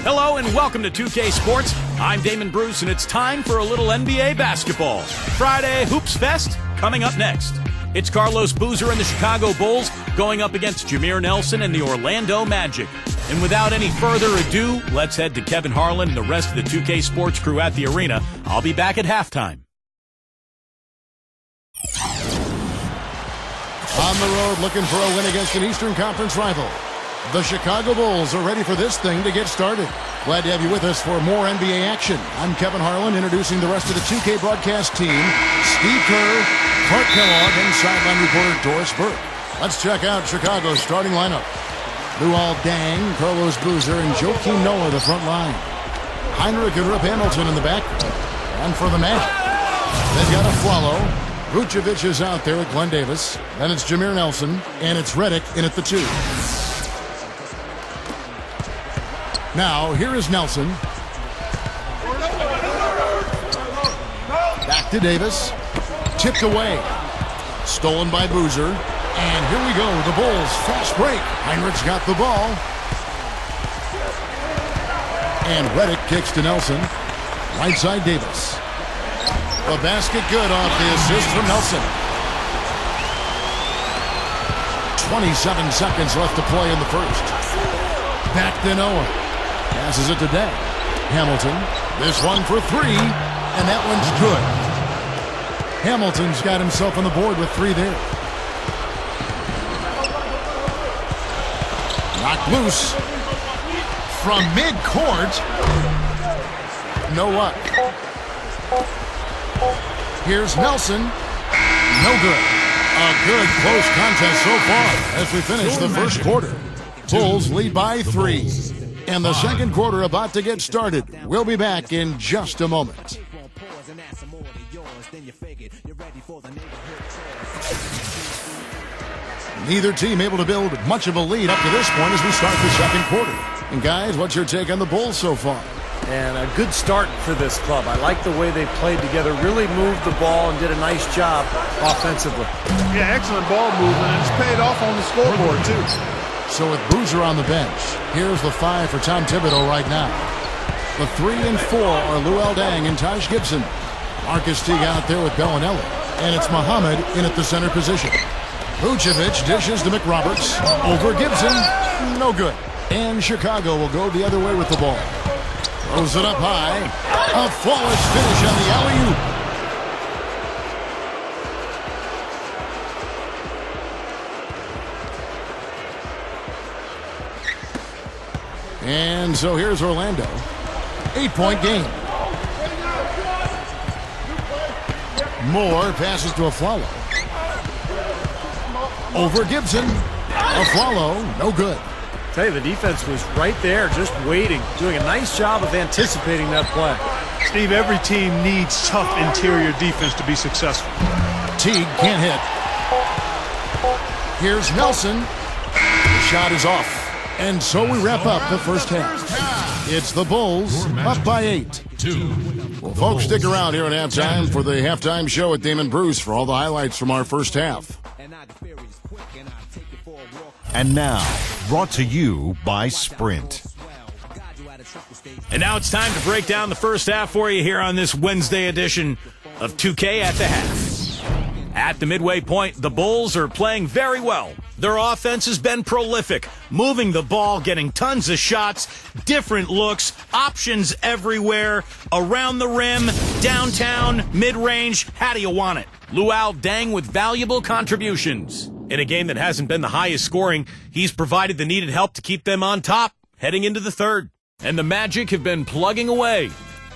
Hello and welcome to 2K Sports. I'm Damon Bruce and it's time for a little NBA basketball. Friday Hoops Fest coming up next. It's Carlos Boozer and the Chicago Bulls going up against Jameer Nelson and the Orlando Magic. And without any further ado, let's head to Kevin Harlan and the rest of the 2K Sports crew at the arena. I'll be back at halftime. On the road looking for a win against an Eastern Conference rival. The Chicago Bulls are ready for this thing to get started. Glad to have you with us for more NBA action. I'm Kevin Harlan, introducing the rest of the 2K broadcast team. Steve Kerr, Clark Kellogg, and sideline reporter Doris Burke. Let's check out Chicago's starting lineup. Luol Deng, Carlos Boozer, and Joakim Noah the front line. Heinrich and Rip Hamilton in the back. And for the Magic, they've got a Flalo. Vucevic is out there with Glenn Davis. Then it's Jameer Nelson, and it's Redick in at the 2. Now, here is Nelson. Back to Davis. Tipped away. Stolen by Boozer. And here we go, the Bulls. Fast break. Heinrich's got the ball. And Redick kicks to Nelson. Right side Davis. The basket good off the assist from Nelson. 27 seconds left to play in the first. Back to Noah. Passes it to Deng. Hamilton. This one for 3. And that one's good. Hamilton's got himself on the board with 3 there. Knocked loose. From midcourt. Noah. Here's Nelson. No good. A good close contest so far as we finish the first quarter. Bulls lead by 3. And the second quarter about to get started. We'll be back in just a moment. Neither team able to build much of a lead up to this point as we start the second quarter. And guys, what's your take on the Bulls so far? And a good start for this club. I like the way they played together, really moved the ball and did a nice job offensively. Yeah, excellent ball movement, and it's paid off on the scoreboard, too. So with Boozer on the bench, here's the 5 for Tom Thibodeau right now. The 3 and 4 are Luol Deng and Taj Gibson. Marcus Teague out there with Bellinelli. And it's Muhammad in at the center position. Vucevic dishes to McRoberts. Over Gibson. No good. And Chicago will go the other way with the ball. Throws it up high. A flawless finish on the alley-oop. And so here's Orlando. 8-point game. Moore passes to Afflalo. Over Gibson. Afflalo, no good. I tell you, the defense was right there, just waiting, doing a nice job of anticipating that play. Steve, every team needs tough interior defense to be successful. Teague can't hit. Here's Nelson. The shot is off. And so we wrap up the first half. It's the Bulls up by 8. Well, folks, stick around here at halftime for the halftime show with Damon Bruce for all the highlights from our first half. And now, brought to you by Sprint. And now it's time to break down the first half for you here on this Wednesday edition of 2K at the Half. At the midway point, the Bulls are playing very well. Their offense has been prolific, moving the ball, getting tons of shots, different looks, options everywhere, around the rim, downtown, mid-range. How do you want it? Luol Deng with valuable contributions. In a game that hasn't been the highest scoring, he's provided the needed help to keep them on top heading into the third. And the Magic have been plugging away.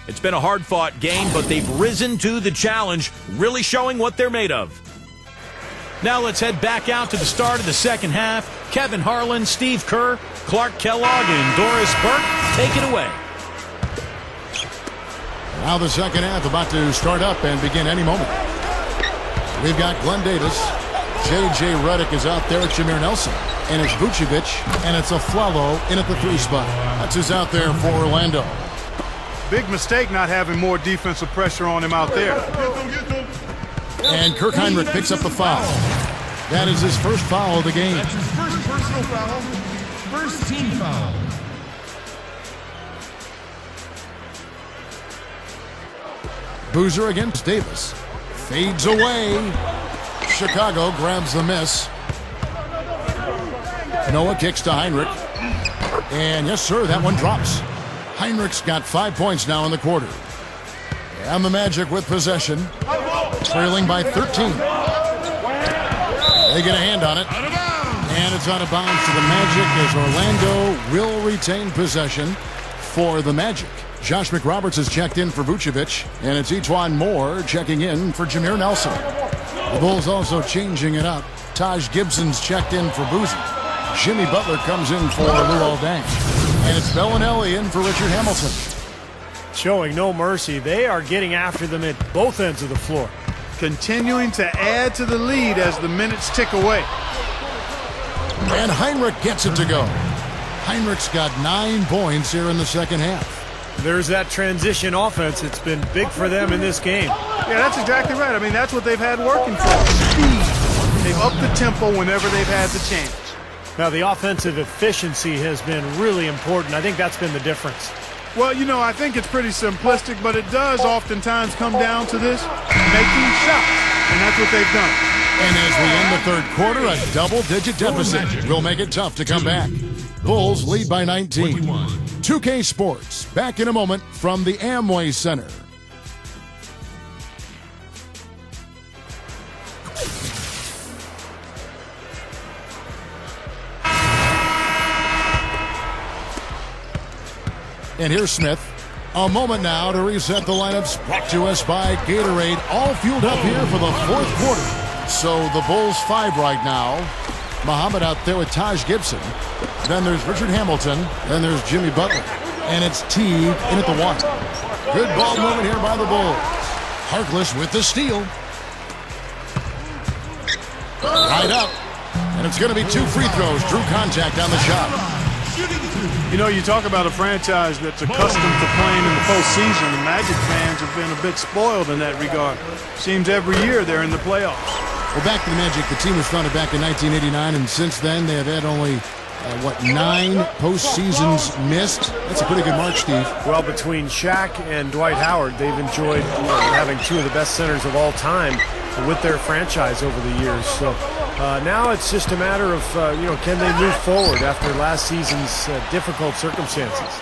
It's been a hard-fought game, but they've risen to the challenge, really showing what they're made of. Now let's head back out to the start of the second half. Kevin Harlan, Steve Kerr, Clark Kellogg, and Doris Burke take it away. Now the second half about to start up and begin any moment. We've got Glenn Davis. J.J. Redick is out there at Jameer Nelson. And it's Vucevic, and it's Afflalo in at the 3 spot. That's who's out there for Orlando. Big mistake not having more defensive pressure on him out there. And Kirk Heinrich picks up the foul. That is his first foul of the game. That's his first personal foul, first team foul. Boozer against Davis. Fades away. Chicago grabs the miss. Noah kicks to Heinrich. And yes, sir, that one drops. Heinrich's got 5 points now in the quarter. And the Magic with possession. Trailing by 13. They get a hand on it. And it's out of bounds to the Magic as Orlando will retain possession for the Magic. Josh McRoberts has checked in for Vucevic, and it's Etuan Moore checking in for Jameer Nelson. The Bulls also changing it up. Taj Gibson's checked in for Boozy. Jimmy Butler comes in for Luol Deng. And it's Bellinelli in for Richard Hamilton. Showing no mercy. They are getting after them at both ends of the floor. Continuing to add to the lead as the minutes tick away. And Heinrich gets it to go. Heinrich's got 9 points here in the second half. There's that transition offense. It's been big for them in this game. Yeah, that's exactly right. I mean, that's what they've had working for them. Speed. They've upped the tempo whenever they've had the chance. Now, the offensive efficiency has been really important. I think that's been the difference. Well, you know, I think it's pretty simplistic, but it does oftentimes come down to this, making shots, and that's what they've done. And as we end the third quarter, a double-digit deficit will make it tough to come back. Bulls lead by 19. 2K Sports, back in a moment from the Amway Center. And here's Smith. A moment now to reset the lineups. Brought to us by Gatorade. All fueled up here for the fourth quarter. So the Bulls 5 right now. Muhammad out there with Taj Gibson. Then there's Richard Hamilton. Then there's Jimmy Butler. And it's Teague in at the 1. Good ball movement here by the Bulls. Harkless with the steal. Right up. And it's going to be 2 free throws. Drew contact on the shot. You know, you talk about a franchise that's accustomed to playing in the postseason. The Magic fans have been a bit spoiled in that regard. Seems every year they're in the playoffs. Well, back to the Magic. The team was founded back in 1989, and since then they have had only, 9 postseasons missed? That's a pretty good mark, Steve. Well, between Shaq and Dwight Howard, they've enjoyed having 2 of the best centers of all time with their franchise over the years. So now it's just a matter of, can they move forward after last season's difficult circumstances?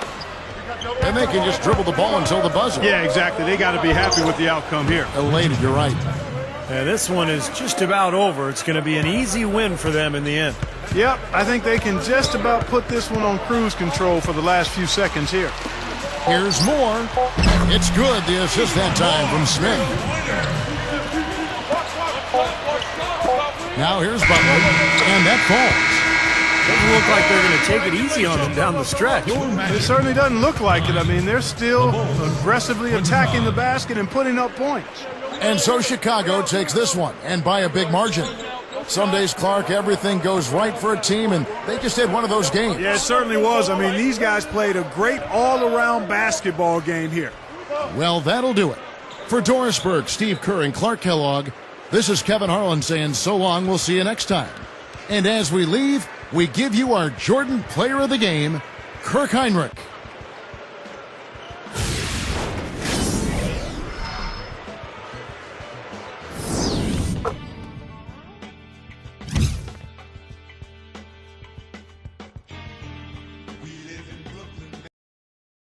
And they can just dribble the ball until the buzzer. Yeah, exactly. They got to be happy with the outcome here. Elated, you're right. And this one is just about over. It's going to be an easy win for them in the end. Yep, I think they can just about put this one on cruise control for the last few seconds here. Here's Moore. It's good. The assist that time from Smith. Now here's Butler, and that falls. Doesn't look like they're going to take it easy on them down the stretch. It certainly doesn't look like it. I mean, they're still aggressively attacking the basket and putting up points. And so Chicago takes this one, and by a big margin. Some days, Clark, everything goes right for a team, and they just had one of those games. Yeah, it certainly was. I mean, these guys played a great all-around basketball game here. Well, that'll do it. For Doris Burke, Steve Kerr, and Clark Kellogg, this is Kevin Harlan saying so long. We'll see you next time. And as we leave, we give you our Jordan Player of the Game, Kirk Heinrich.